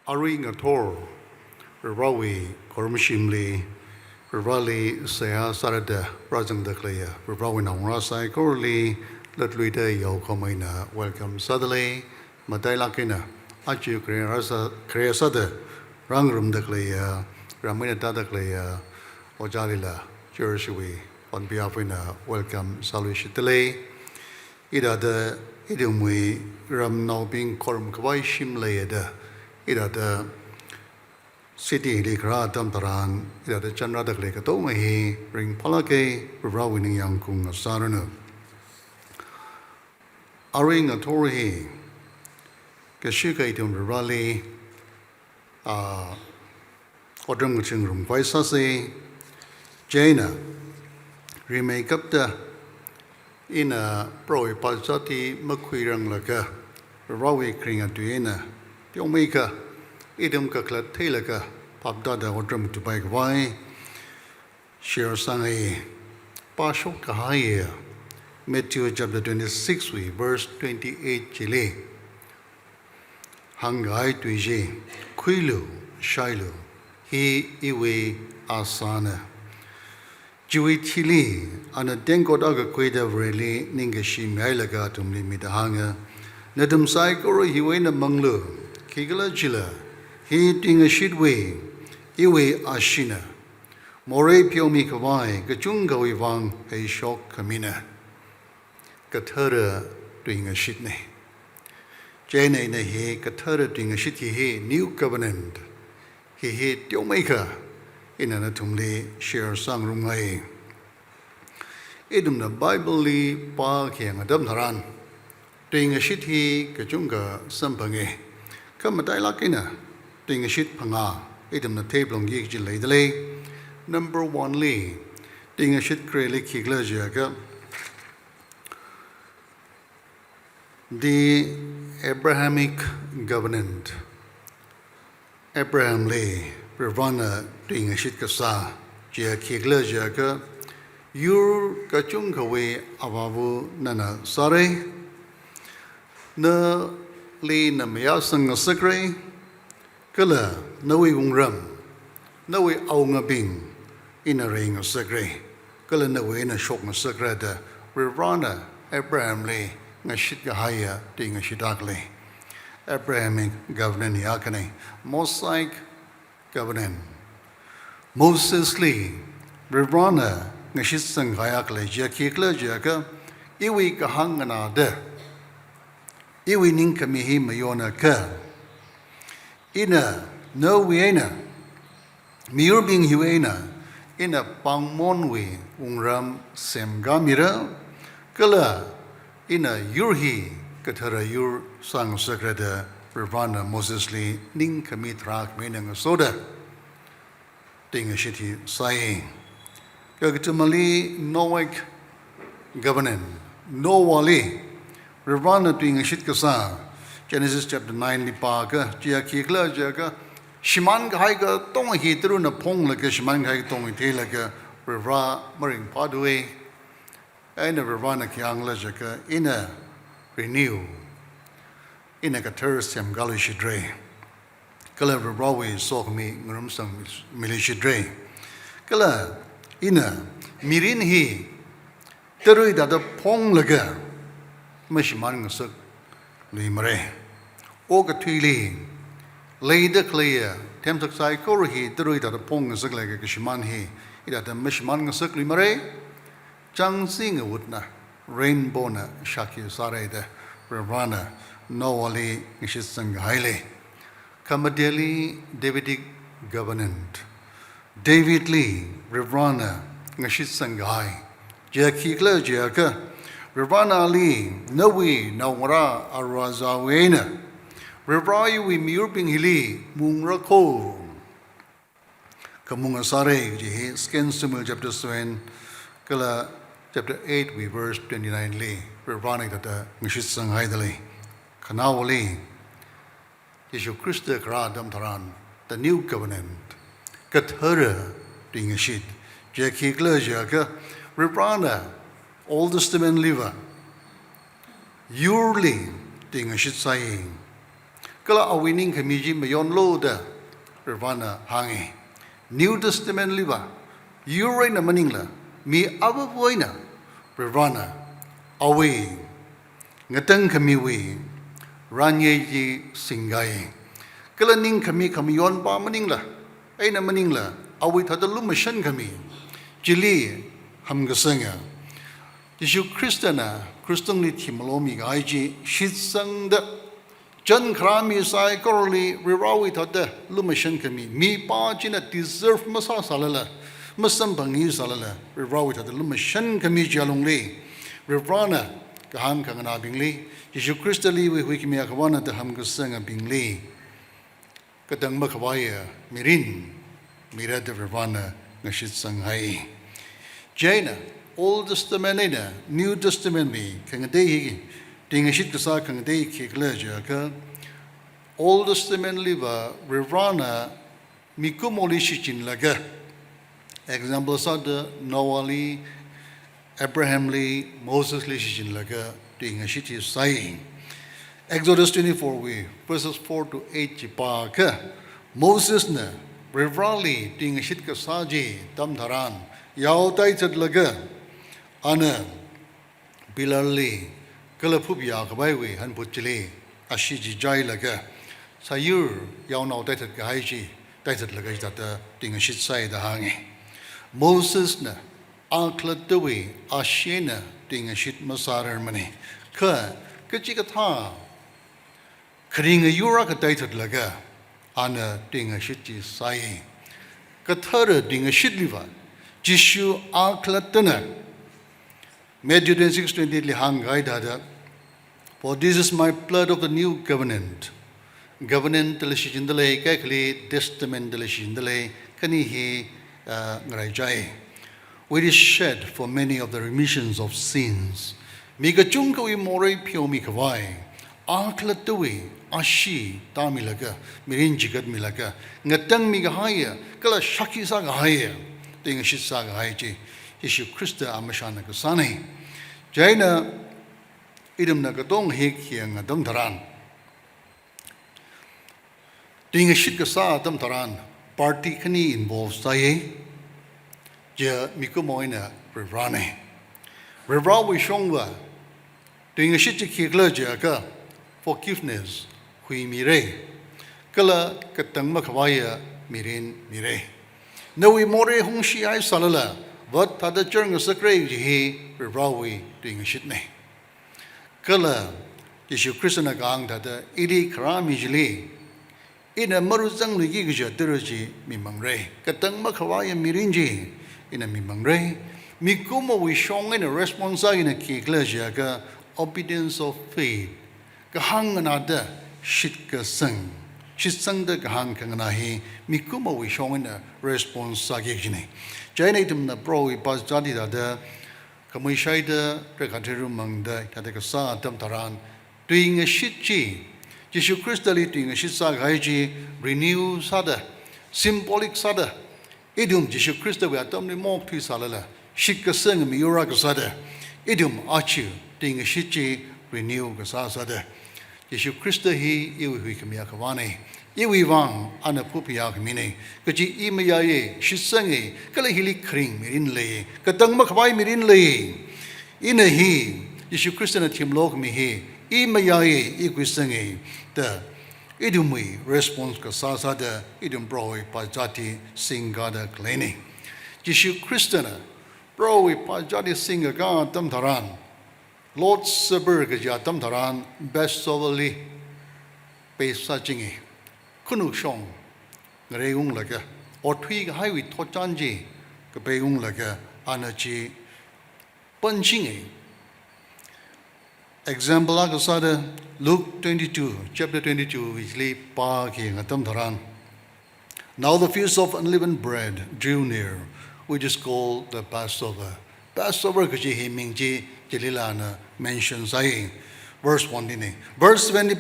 Aring a tor, Rawi, Kormshimli, Rali, Sea, Sarada, Razan the Clear, Rawin on Rasai, Corley, let Luida Yokomina, welcome Suddenly, Matailakina, Achu Creasada, Rangram the Clear, Ramina Dada Clear, Ojalila, Jersey, on behalf of welcome Salushitele, Ida the Idumwe, Ram now being Korm Kwai Shimleada. Ida the city Likra Tamtaran, ida the Chandra the Lekatomahi, ring Palake, Rawin Yang Kung of Saranu. Aring a Torihi, Kashika itum Rally, Odrum Rum Paisasi, Jaina, remake up the in a pro Palsati Maquirang Laka, Rawi Kring at Duena. Yomeka, idum kakla telaka, papdada or drum to bike why, share sangai, Pashok Kahaya, Matthew chapter 26, verse 28, Chile. Hangai tuije, Quilu, Shilu, he iwe asana. Jui Chili, and a dengodaga quida really, Ningashi Mailaga to Limidahanga, Nedum Saikoro, he went among lu. Kigala Jilla, he ding a shitway, Iwe Ashina, More Piomi Kawai, Gajunga Wivang, a shock Kamina, Katara doing a shitney. Jane in a he, Katara doing a shitty he, new covenant. He hit Yomeka in an atomly share sang rumai. Idum the Bible li pa kiang Adam Haran, doing a shitty Gajunga Sampange. Come at Ilakina, doing a shit panga, eating the table on Gig Ladley. Number 1 Lee, doing a shit crazy kiglajaga. The Abrahamic Covenant. Abraham Lee, Ravana, doing a shit kasa, Jia kiglajaga. Yur Kachunkawe Avavu Nana Sare. No. Lee na mayasang nga sakray, kala nawi ram, nawi au nga bing, ina ring nga sakray, kala nawi na shok nga sakray da, Rirana Abraham Lee nga shit gahaya di nga shitakli. Abrahamic Covenant yakane, Mosaic Covenant. Moses Lee, Rirana nga shit sang hayakli, jakikla jaka, iwi kahangana da. Iwi ninka mihi mayona ka. Ina no wiena. Miurbing huena. Ina pangmonwi ungram semgamira. Kala ina yurhi katara yur sang sagrada Ravana Mosesli ninka mitrak menang soda. Tinga shiti saying. Kagatamali Noahic Covenant. No wali. Ravana doing a shit kasa, Genesis chapter 9 lipaga, Jia Kikla Jaga, Shiman Haiga, Tong Hitru na Pong like a Shiman Hai Tong Telaga, Rava Maring Padway, and a Ravana Kiang Lajaka, in a renew, in a Katersam Galishidre, Kala Rawi Sohmi, Grumsam Milishidre, Kala, Ina, Mirin he, Terui da Pong Laga. Mashiman suk limre. Oga tili. Lay the clear. Temsak sai korhi, the ruita the pong suk like a shiman he. It at the Mishman suk limre. Chang sing a woodna. Rainbow na shaki sare the Ravana. No wali ishisang highly. Kamadeli Davidic Covenant. David Lee, Ravana, Ngashisang high. Jackie Clerjaka. Ravana Ali, Nawi, Nawara, Arazawena. Ravai, we murbing hili, Mungrako. Kamungasare, Jihi, Skin Simul chapter 7, Kala chapter 8, we verse 29 Li. Ravani Tata, Nishitsang Haidali. Kanawali, Yeshu Christa Kradam Taran, the new covenant. Kathara, doing a shit. Jackie Clerjaka, Ravana. Old Testament liver. Yurli, ting a shit saying. Kala awining kamiji mayon lo da Ravana hangi. New Testament liba. Yuray na maningla. Mi ababoy na Ravana awi. Ngatang kamiwi. Ranye ji singay. Kala ning kami yon pa maningla. Ay na maningla. Awi tada lumasyan kami. Jili hamgasanga. Yeshu Kristana. Kristang li timalomi gaiji. Shitsang da. Jan krami sai korli rirawi tada lumasyan kami. Mi pa jina deserve masa salala. Masam bangi salala. Rirawi tada lumasyan kami jalong li. Rirana kaham kangana bingli. Yeshu Krista li wi kimi akawana da hamgasanga bingli. Kadang makawaya mirin. Mira da rirana ngashitsang hai. Jaina. Old Testament na New Testament mi kangadei tingashit kasa kangadei kikleja ka Old Testament liba Rirana mikumoli shichin laga example sada Noah li Abraham li Moses li shichin laga tingashit is saying Exodus 24 we verses 4 to 8 jipa ka Moses na Rirali tingashit kasa ji tamtharan yautai chat laga Ana Bilalli Kalapubia Kabawi and Putchili Ashiji Jai Laga Sayur Yaunau dated Gaiji dated Lagaj that the Dingashit Sai the Hangi Moses na Anklatui Ashina Dingashit Masar Mani Ka Kachikata Kring a Uraka dated Laga Ana Dingashiti Sai Katara Dingashit Liva Jishu Anklatana Matthew 26:20 lihang gaida. For this is my blood of the new covenant. Covenant teleshindale kakli testament teleshindale kanihi ngarajai. Which is shed for many of the remissions of sins. Miga chungkawi more piomi kawai. Anklatui ashi tamilaga mirinjigat milaga. Ngatang migahaya kala shaki sagahaya. Tingashit sagahaji. Yeshu Krista amashana kasani. Jaina idam nagadong hekhiang adam taran. Tingashit kasa adam taran. Party kani involves saye. Ja mikumoina Revrane. Revrawi shongwa. Tingashit chikikla jaka. Forgiveness. Hui mire. Kala katang makawaya mirin mire. Nawi more hongshi ay salala. What tada churng sa grave he Rawi doing a shit ne. Kala Yeshu Krishna gang tada idi krami jili. In a maruzang ligija diraji mimangre. Katang makawaya mirinji in a mimangre. Mikumo we shong in a responsa in a kiklejaga obedience of faith. Kahang anada shit ka sang. Shit sang the kahang kanganahi. Mikumo we shong in a responsa gijini. Jaina itum na pro ipas jadi dada kamui shaida rekatiru mangda tadeka sa tam taran doing a shit chi Yeshu Kristali doing a shit sa gaiji renew sada symbolic sada idum Yeshu Krista we atom ni mok tu salala shit ka seng mi yura ka sada idum achu doing a shit chi renew ka sa sada Yeshu Krista hi iwi hui kamia kawane Iwi wang ana pupiya kamine kaji imayaye shisange kala hili kring mirin le katang makawai mirin le inahi Yeshu Krista na timlok mi he imayaye ikwisange da idumui response ka sasa da idum broi pajati singada kleni Yeshu Krista na broi pajati singaga tam taran Lord Supper kaja tam taran best overly pesa jingi Kunu shong, Reung laga, or Twig Highway Totanji, Kabeung laga, Anachi, Punching. Example Agasada, Luke 22, chapter 22, which lay parking at Tamtaran. Now the feast of unleavened bread drew near, which is called the Passover. Passover Kaji Mingji Jelilana mentions saying. Verse 1. Verse 20.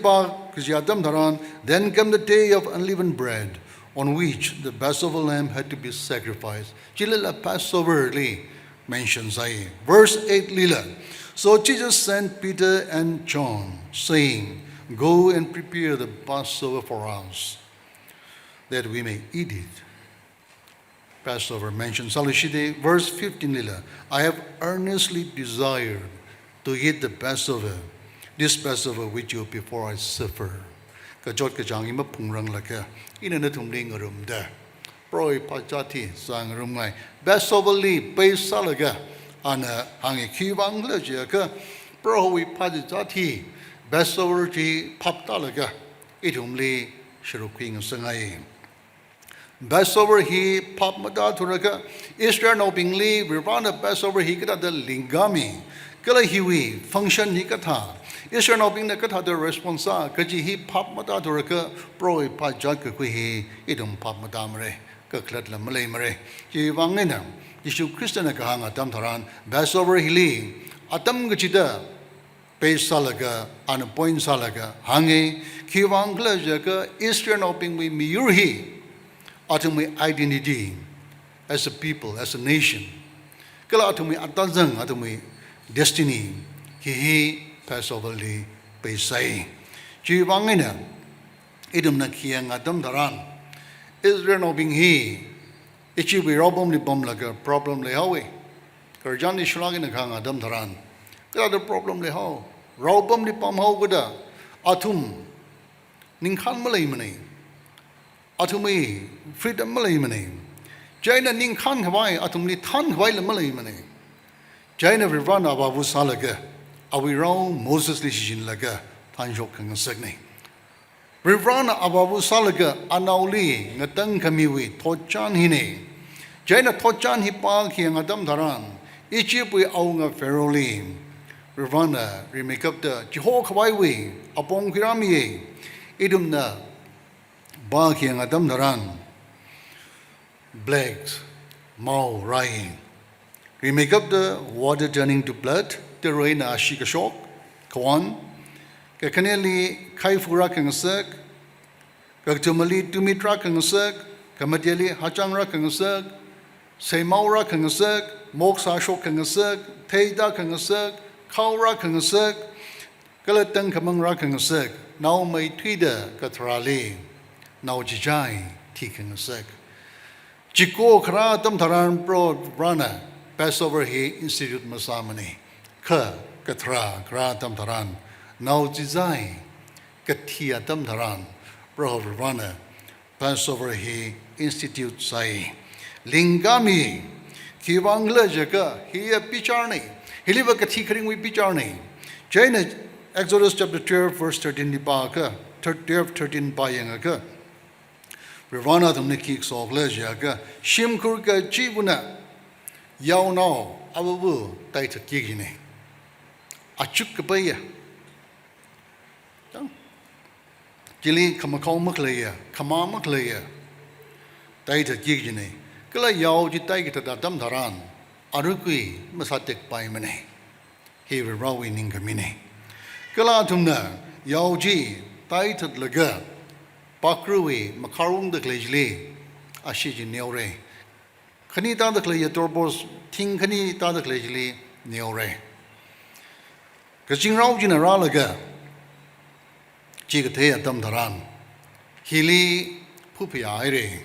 Then came the day of unleavened bread, on which the Passover lamb had to be sacrificed. Jilila Passover li mentions Verse 8 lila. So Jesus sent Peter and John, saying, go and prepare the Passover for us, that we may eat it. Passover mentioned Salishide, verse 15 lila. I have earnestly desired to eat the Passover, this Passover with you before I suffer. Kajot kajang ima pungrang laka, ina na tumling arumda. Proy pachati sang rumai. Passover li pay salaga, ana hangi kiwang lajaka, proy pachati, Passover ji paptalaga, itumli shiruking sangai. Passover he pop mada turaka Israel no bingli we run a Passover he kata the lingami kala hiwi function he kata Israel no bing the kata the responsa kaji he pop mada turaka pro pa jat ka kui he idum pop mada mare ka klat la malay mare ji wangena Yeshu Christian ka hanga tam tharan Passover he li atam gachida pe salaga an point salaga hangi kiwang kla jaka Israel no bing we miurhi ultimate identity as a people, as a nation. Kala ultimate atazang, ultimate destiny. He Passover li pesai. Jiwangina idum na kiyang adam daran. Israel no bing he. Ichi we robom li bom laga problem le hawi. Karjan ni shulangin kang adam daran. Kala the problem le haw. Robom li bom haw guda. Atum ningkan malay manay. Atumi freedom malay mane. Jaina ning khan hawai atumli than hawai le malay mane. Jaina rivana abavu salaga. Awi wrong Moses li shin laga than jok kang sagne. Rivana abavu salaga anauli ngatang kamiwi thochan hine. Jaina thochan hi pa ki ngadam dharan. Ichipui aunga feroli. Rivana remake up the Jeho hawai we apong kirami idum na ba kiang adam daran blacks mau rain we make up the water turning to blood the rain ashika shock kawan ka kaneli khai fura kang sak ka tumali tumitra kang sak kamateli hachang ra kang sak sei mau ra kang sak moksa shock kang sak theida kang sak khau ra kang sak kalatang kamang ra kang sak now mai twida ka thrali now jijai tiking a sec. Jiko kra tam taran pro brana Passover he institute masamani. Ka katra kra tam taran now jijai katia tam taran pro brana Passover he institute sai. Lingami kiwangla jaka he a picharni. He live a katikring with picharni. Jaina Exodus chapter 12 verse 13 di pa ka 13 pa yang ka Rivana tumne ki sok le jaga shim kur ka jibuna yau now abu tai ta ki gine achuk ka baya tang jili kamakau makleya kama makleya tai ta ki gine kala yau ji tai ka ta dam dharan arukui masatek pai mane he rawi ning ka mine kala tumna yau ji tai ta laga Pakruwi, Makarung the Glazely, Ashiji Neore. Kanita the Clay Torbos, Ting Kanita the Glazely, Neore. Kajing Rao Generalaga, Chigatea Damdaran, Hili Pupi Aire,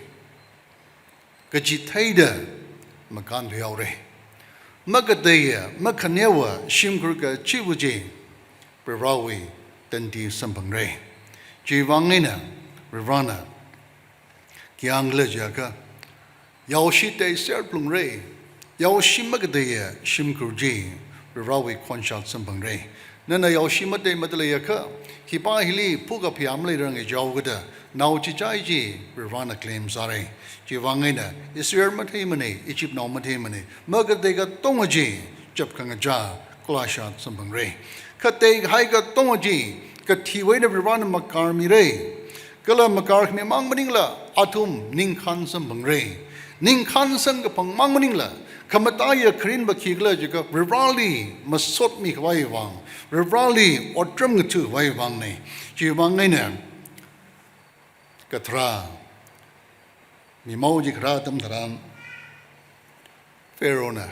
Kajitaida, Makan Leore, Magadea, Makanewa, Shimkurka, Chibuji, Berawi, Tendi Sampangre, Jivangina. Rivana Kiang Lejaka Yaoshite Serplung Ray Yaoshimagadea Shimkurji Rirawi Quanshot Sampang Ray Nana Yaoshimate Madalayaka Hipa Hili Puga Piamle Rang Jawgada Now Chichaiji Rivana claims are Jivangina Isir Matemane Ichip no Matemane Magadega Tongaji Japkangaja Kulashat Sampang Ray Kate Haiga Tongaji Katiway Rivana Makarmi Ray Kala makar me mang maningla atum ning khan sam bangre ning khan sang ka pang mang maningla kamataya krin ba khigla jika rivali masot mi kwai wang rivali otram ngu wai wang ne ji wang ne katra mi mau ji kra tam tharan ferona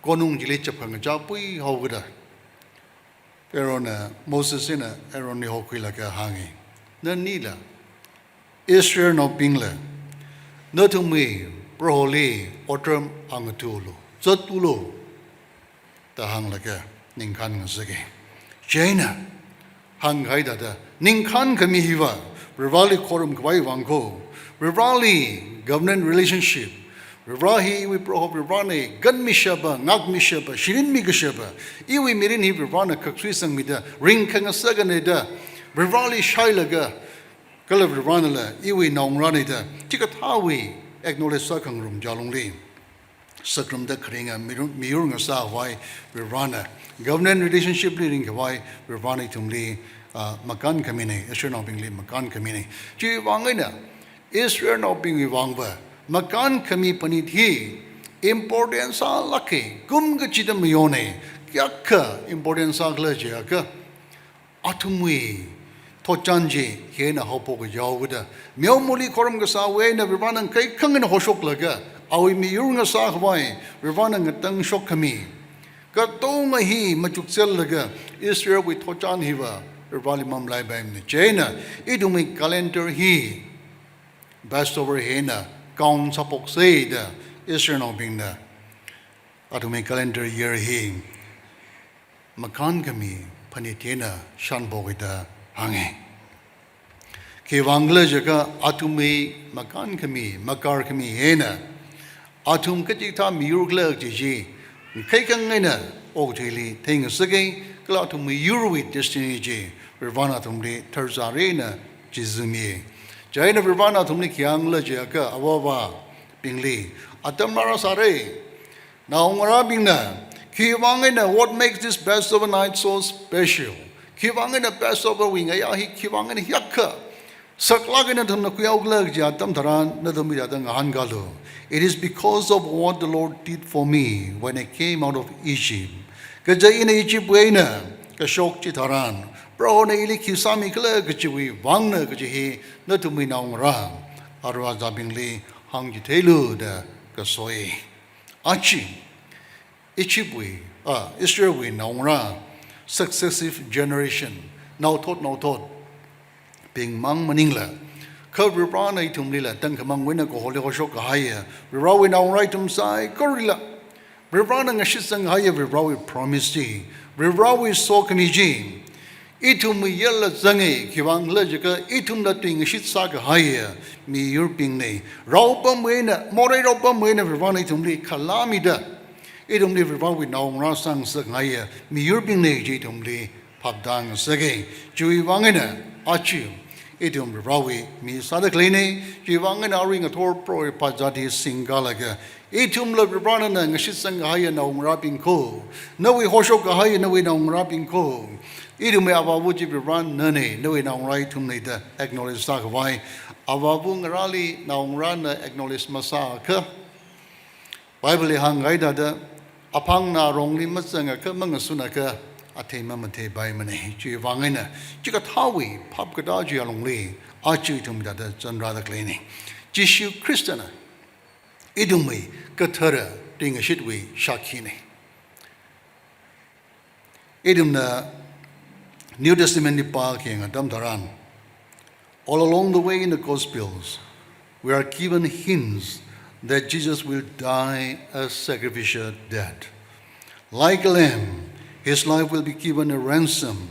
konung ji le chap khang ja pui ho gada Erona Moses in a Eroni Hoquilaka hanging. No nila. Israel no pingla. No to me, Broholi, Otram Angatulu. Zotulo. The hang like a Ninkan Sagi. Jaina. Hang Haida. Ninkan Kamihiva. Rivali Korum Kwai Wanko. Rivali government relationship. Rivahi we prohob Rivani, Gun Mishaba, Nag Mishaba, Shirin Migashaba. Iwi Mirini Rivana Kakrisang Mida, Ring Kangasaganeda, Rivali Shailaga, Kalav Rivanala, Iwi Nongranida, Tikatawi, Acknowledge Sakang Room Jalongli, Sakram the Kringa, Mirunga Sawai, Rivana, government relationship leading Kawai, Rivani Tumli, Makan Kamine, Israel not being Makan Kamine. Ji Wangina, Israel not being Wangba. Makan kami panit hi importance laki gum gachida mione kyakka importance aglaje ka atumwi thochanji hena hopo ga yawda myomuli korum ga sawe na vivanan kai khangna hoshok laga awi mi yurunga sa khwai vivanan ngatang shok kami ka tonga hi machuksel laga Israel with thochan hiwa vivali mamlai baim ni chena idumi calendar hi best over hena Kaun sapok say the Israel no being the Atomic calendar year he Makan kami Panitena Shanbogita Hange Kivangla Jaka Atumi Makan kami Makar kami Hena Atum Kajita Murgla Jiji Kakangena Ogtili Ting Sagi Glatumi Urui Destiny J Rivana Tumli Terzarena Jizumi Jaina Virvana Tumni Kyangla Jaka Awava Bingli Atamara Sare Naungara Bingna Kiwangina what makes this Passover night so special? Kiwangina Passover Wingayahi Kiwangina Yaka Saklagina Tunakuyaugla Jatam Taran Nadamidatang Hangalu. It is because of what the Lord did for me when I came out of Egypt. Kajaina Egypt Wena Kashok Chitaran. Bro na ili kisami kala kachiwi wangna kachihi na tumi naung ra arwa zabingli hangji telu da kasoi achi ichibwi Israel we naung ra successive generation now thought being mang maningla ka ribana itumli la tang kamang wena ko hole ko shok haya rirawi naung ra itum sai korila ribana ngashisang haya rirawi promise ji rirawi so kamiji Itum yella zangi kiwang lejaka itum la ting shit saga haya mi yurping ne raupam wena more raupam wena rivani tumli kalamida itum li rivawi naung rasang sak haya mi yurping ne jitum li papdang sage jui wangina achu itum rivawi mi sadakline jui wangina ring a tor pro pajati singalaga itum la rivana na ngashit sang haya naung raping ko nawi hoshok haya nawi naung raping ko Idume ababu jibran nane no in right to the acknowledge sakawai ababung rally naung ran acknowledge masaka Bible hangai da apang na rongli masanga ka mga sunaka atema mate bai mane chi wangina chika thawi phap kada ji alongli achi tum da chandra da cleaning jishu christiana idume kathara ding shitwi shakine idumna New Testament parking at Damtaran. All along the way in the Gospels, we are given hints that Jesus will die a sacrificial death. Like a lamb, his life will be given a ransom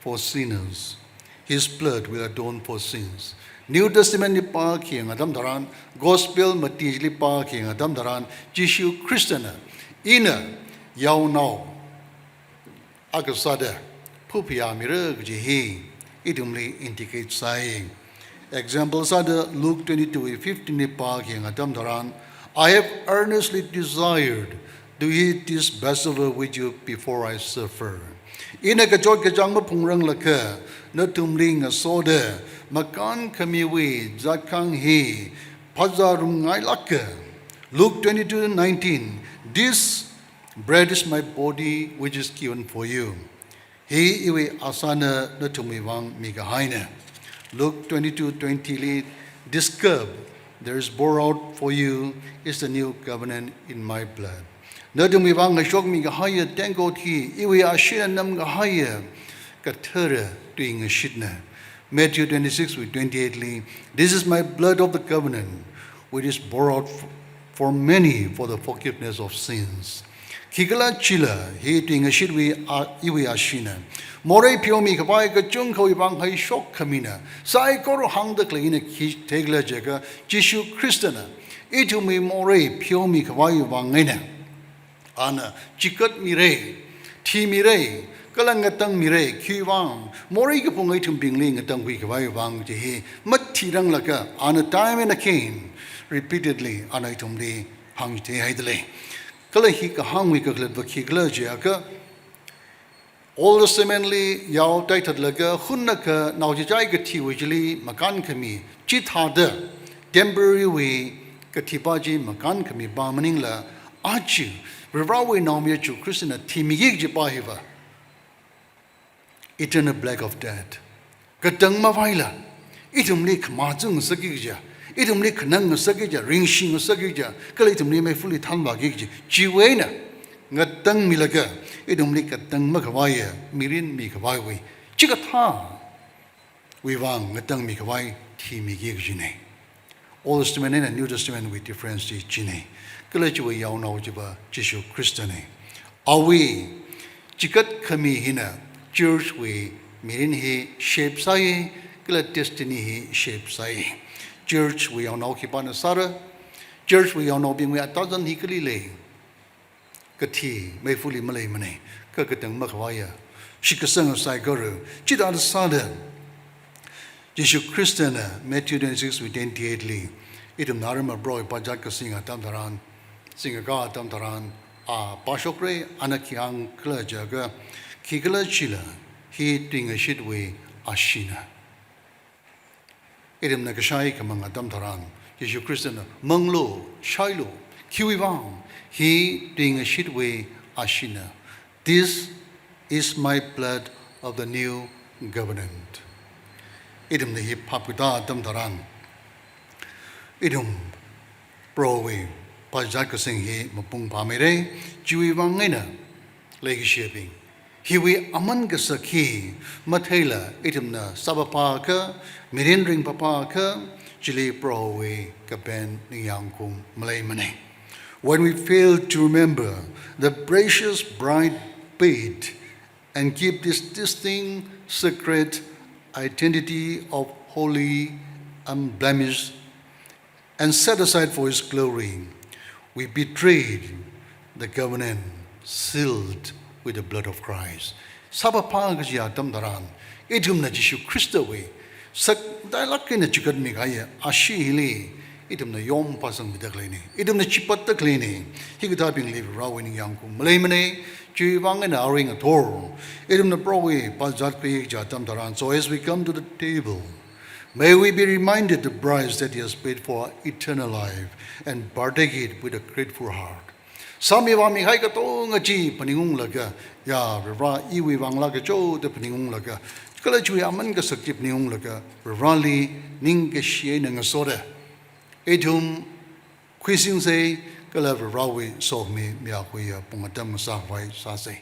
for sinners. His blood will atone for sins. New Testament parking at Damtaran, Gospel materially parking at Damtaran, Jishu Christiana, Ina, Yao Now, Agasada. Pupia mirag jihi idumli indicate saying. Examples are the Luke 22:15 parking Adam Dharan. I have earnestly desired to eat this Passover with you before I suffer. Ina kajot kajang mapungrang laka na tumling a soda makan kamiwi zakang hi pazarum ngai laka. Luke 22:19. This bread is my body which is given for you. He iwe asana na tumiwang migahaina. Luke 22:20 this cup there is poured out for you is the new covenant in my blood. Nadu mi bang shok mi ga haya tango ti iwi ashina nam ga haya katera doing a shitna. Matthew 26 with 28. This is my blood of the covenant, which is poured out for many for the forgiveness of sins. Kigala chila he doing a shit we iwi ashina. More piomi kabai ka chungko ibang hai shok kamina. Sai koro hang the clean ki tegla jaga Jishu Christana. Itu mi more piomi kabai ibang ana chikat mire thi mire kalangatang mire khiwang mori ke pungai thum bingling atang hui kawai wang je he mat thirang laka ana time and again repeatedly ana thum de hang te haidle kala hi ka hang wi ka klet ba khi kla je ka all the seemingly yaw tai that laka khunna ka naw je jai ka thi wi jli makan khami chi tha de temporary way ka thi pa ji makan khami ba maning la achu Revd now me chu Christian timigig je pahiva. Eternal black of death. Katang mawaila. Itum lik mazung sagija. Itum lik nang sagija. Ring shing sagija. Kalitum me fully tanba gigi. Chiwena. Ngatang milaga. Itum lik katang makawaya. Mirin mikawai. Chikata. We wang ngatang mikawai timigig jine. Old Testament and New Testament with difference jine. Kalajuwa yaw na ujiba Jishu Christane. Awi chikat kami hina church we mirin he shape sai kala destiny he shape sai. Church we yaw na ukipana sara. Church we yaw na bing we atazan hi kali le. Kati may fully malay mane kakatang makawaya. Shikasang sai guru chita sada. Jishu Christana Matthew 26 with 28. Itum narima broy pajaka singa tamtaran. Singaga tamtaran pashokre anakiang klajaga kigala chila he ting a shitway ashina. Idem nakashai kamang tamtaran Yeshu Christian manglo shailo kiwivang he ting a shitway ashina. This is my blood of the new covenant. Idem the hip papuda tamtaran idum browe Pajaka sing he mapung pamere, Jewy wangena, legi shipping. Hiwi amangasaki, matela, itimna, sabapaka, mirindring papaka, Jili browe, kapen, niyangkum, malay mane. When we fail to remember the precious bride bait and keep this distinct, sacred identity of holy, unblemished, and set aside for his glory, we betrayed the covenant sealed with the blood of Christ. Sabapagajia damdaran, itum na Jishu Christa way, sak dialaki na chikat migaya, ashili, itum na yom pasang vidaklini, itum na chipat the cleaning, he could have been live rowing yankum, malamane, Jivang and Aring a Tor, itum na browe, pazat pig damdaran. So as we come to the table, may we be reminded the price that he has paid for eternal life and partake it with a grateful heart. Sami wa mi hai ka to ngaji paningung laga ya ra iwi wang laga cho de paningung laga kala chui aman ka sakip paningung laga rali ning ke shie na ngasoda edum kwising say kala rawi so mi mya ko ya pungatam sa wai sa say